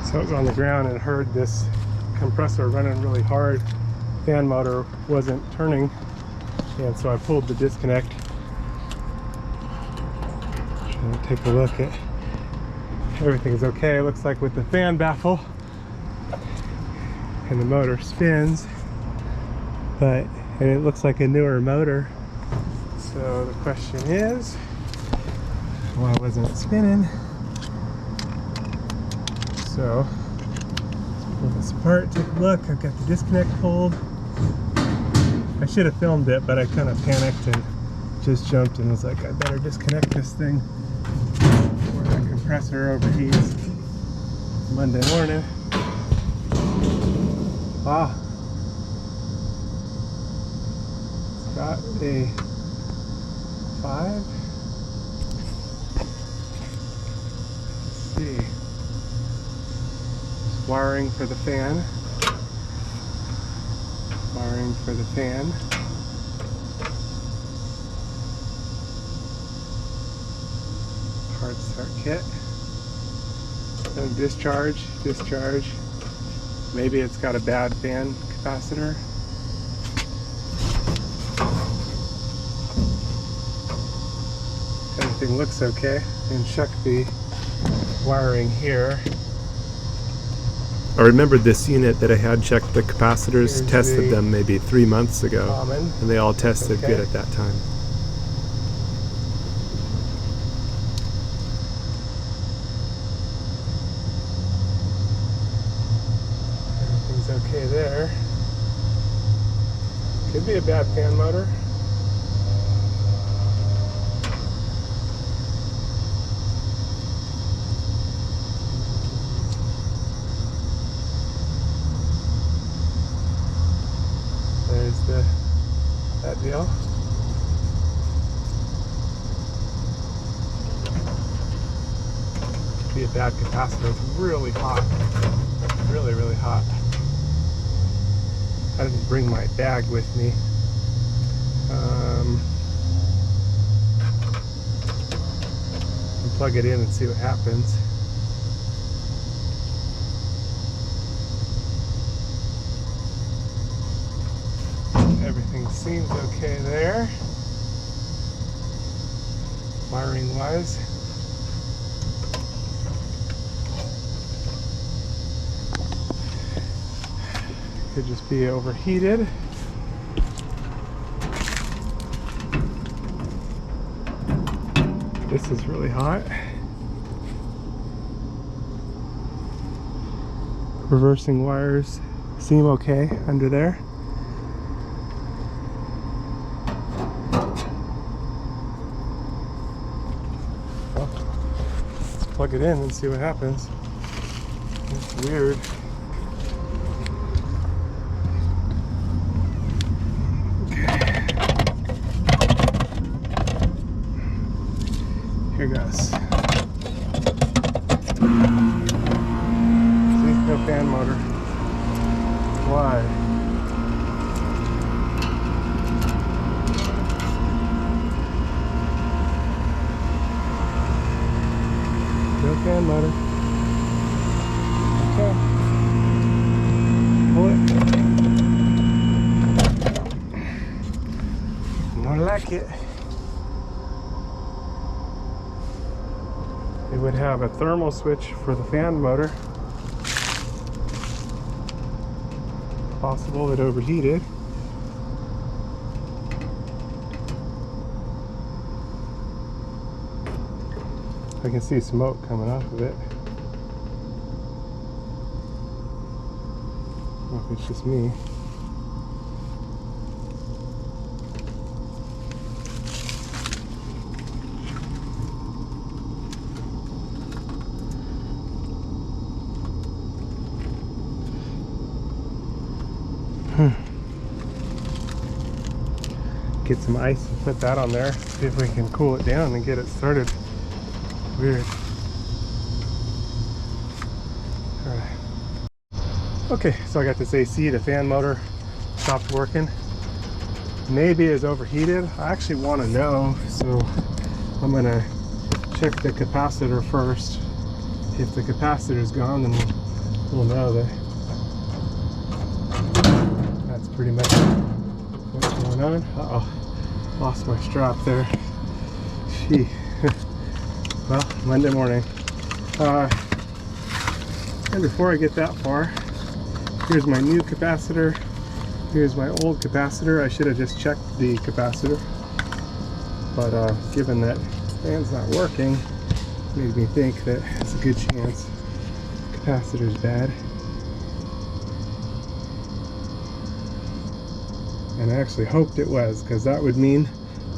So I was on the ground and heard this compressor running really hard. Fan motor wasn't turning, and so I pulled the disconnect. Take a look at everything's okay. It looks like with the fan baffle and the motor spins, and it looks like a newer motor. So the question is, why wasn't it spinning? So let's pull this apart, take a look. I've got the disconnect pulled. I should have filmed it, but I kind of panicked and just jumped and was like, I better disconnect this thing before that compressor overheats Monday morning. Ah, it's got a 5. Let's see. Just wiring for the fan. Wiring for the fan. Hard start kit. Then discharge. Maybe it's got a bad fan capacitor. Everything looks okay. And check the wiring here. I remembered this unit that I had checked the capacitors, tested them maybe 3 months ago, Common. and they all tested Okay. good at that time. Everything's okay there. Could be a bad fan motor. There's that deal. Could be a bad capacitor. It's really hot. Really hot. I didn't bring my bag with me. I'll plug it in and see what happens. Everything seems okay there, wiring wise. Could just be overheated. This is really hot. Reversing wires seem okay under there. Plug it in and see what happens. It's weird. Okay. Here goes. See, no fan motor. Why? No fan motor. Okay. Pull it. Don't like it. It would have a thermal switch for the fan motor. Possible it overheated. I can see smoke coming off of it. I don't know if it's just me. Get some ice and put that on there. See if we can cool it down and get it started. Weird. Alright. Okay, so I got this AC. The fan motor stopped working. Maybe it's overheated. I actually want to know, so I'm gonna check the capacitor first. If the capacitor is gone, then we'll Well, now that's pretty much what's going on. Uh-oh, lost my strap there. Gee. Well, Monday morning. And before I get that far, here's my new capacitor. Here's my old capacitor. I should have just checked the capacitor, but given that fan's not working, made me think that it's a good chance the capacitor's bad. And I actually hoped it was, because that would mean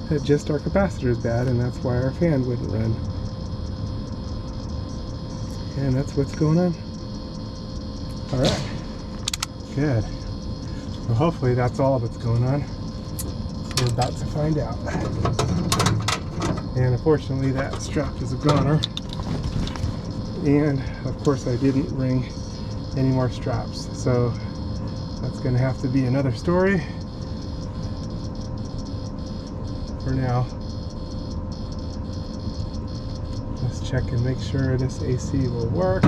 that just our capacitor is bad, and that's why our fan wouldn't run. And that's what's going on. All right, good. Well, hopefully that's all that's going on. We're about to find out. And unfortunately, that strap is a goner. And of course, I didn't bring any more straps, so that's going to have to be another story. For now, let's check and make sure this AC will work.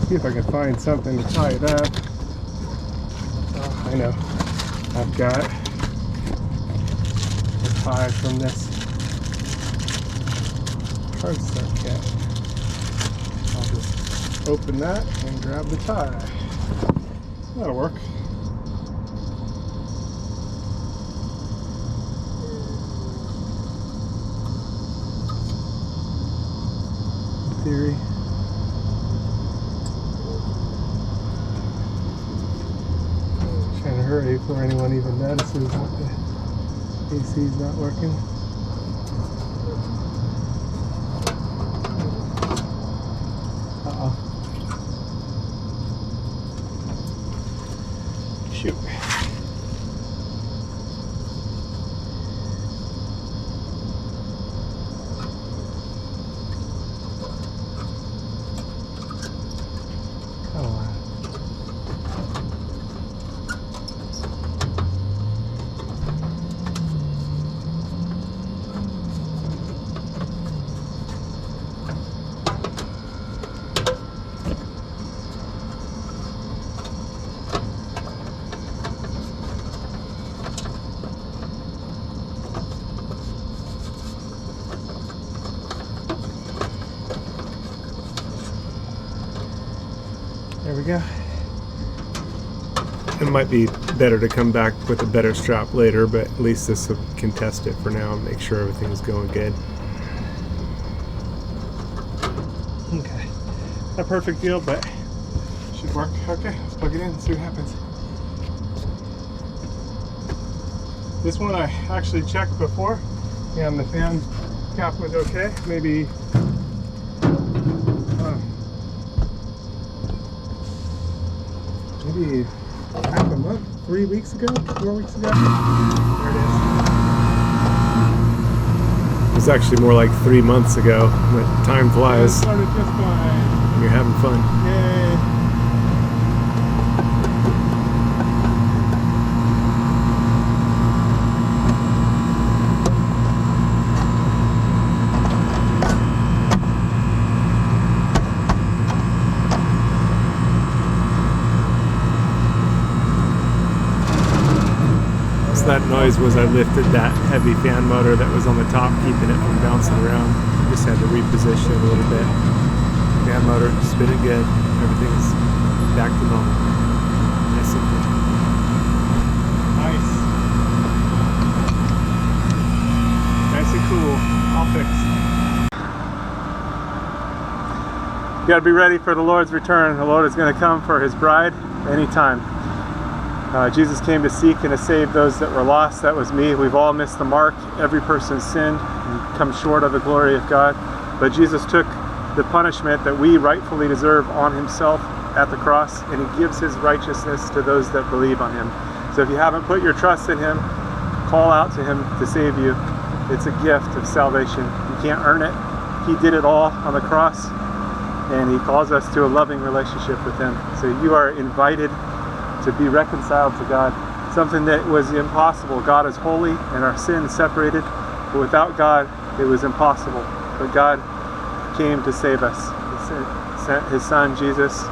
See if I can find something to tie it up. Oh, I know. I've got a tie from this card start kit. I'll just open that and grab the tie. That'll work. In theory. Trying to hurry before anyone even notices that the AC is not working. Uh-oh. Shoot. Come on. There we go. It might be better to come back with a better strap later, but at least this can test it for now and make sure everything's going good. Okay. Not a perfect deal, but should work. Okay, let's plug it in and see what happens. This one I actually checked before, and the fan cap was okay. Maybe half a month, 3 weeks ago, 4 weeks ago. There it is. It was actually more like 3 months ago, but time It flies started just fine. when you're having fun. Yay. That noise was I lifted that heavy fan motor that was on the top, keeping it from bouncing around. Just had to reposition it a little bit. Fan motor spinning good. Everything's back to normal. Nice and good. Nice. Nice and cool. All fixed. You got to be ready for the Lord's return. The Lord is going to come for His bride anytime. Jesus came to seek and to save those that were lost. That was me. We've all missed the mark. Every person sinned and come short of the glory of God. But Jesus took the punishment that we rightfully deserve on Himself at the cross, and He gives His righteousness to those that believe on Him. So if you haven't put your trust in Him, call out to Him to save you. It's a gift of salvation. You can't earn it. He did it all on the cross, and He calls us to a loving relationship with Him. So you are invited to be reconciled to God, something that was impossible. God is holy and our sins separated, but without God it was impossible. But God came to save us. He sent his son Jesus.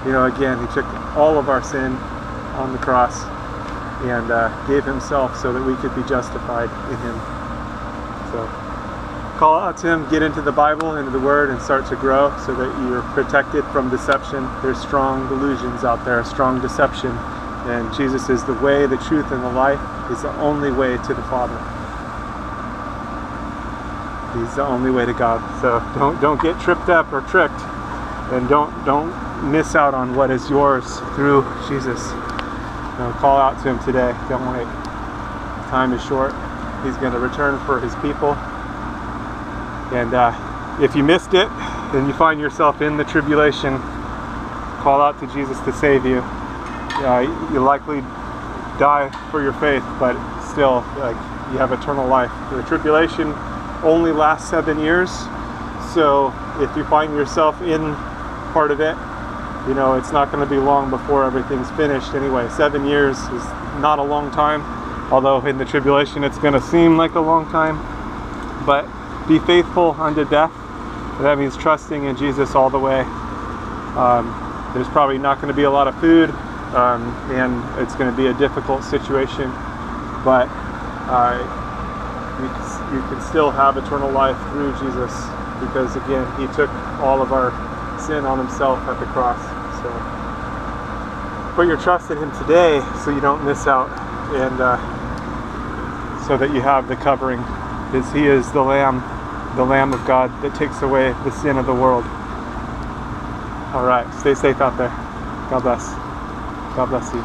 You know, again, he took all of our sin on the cross and gave himself so that we could be justified in him. So call out to him, get into the Bible, into the Word, and start to grow so that you're protected from deception. There's strong delusions out there, strong deception, and Jesus is the way, the truth, and the life. He's the only way to the Father. He's the only way to God. So don't get tripped up or tricked, and don't miss out on what is yours through Jesus. Call out to him today. Don't wait. Time is short. He's going to return for his people. And if you missed it, and you find yourself in the tribulation, call out to Jesus to save you. You likely die for your faith, but still, you have eternal life. The tribulation only lasts 7 years, so if you find yourself in part of it, it's not going to be long before everything's finished anyway. 7 years is not a long time, although in the tribulation it's going to seem like a long time. But be faithful unto death. That means trusting in Jesus all the way. There's probably not going to be a lot of food, and it's going to be a difficult situation, but you can still have eternal life through Jesus, because again, he took all of our sin on himself at the cross. So put your trust in him today so you don't miss out, and so that you have the covering, because he is the Lamb of God that takes away the sin of the world. All right, stay safe out there. God bless. God bless you.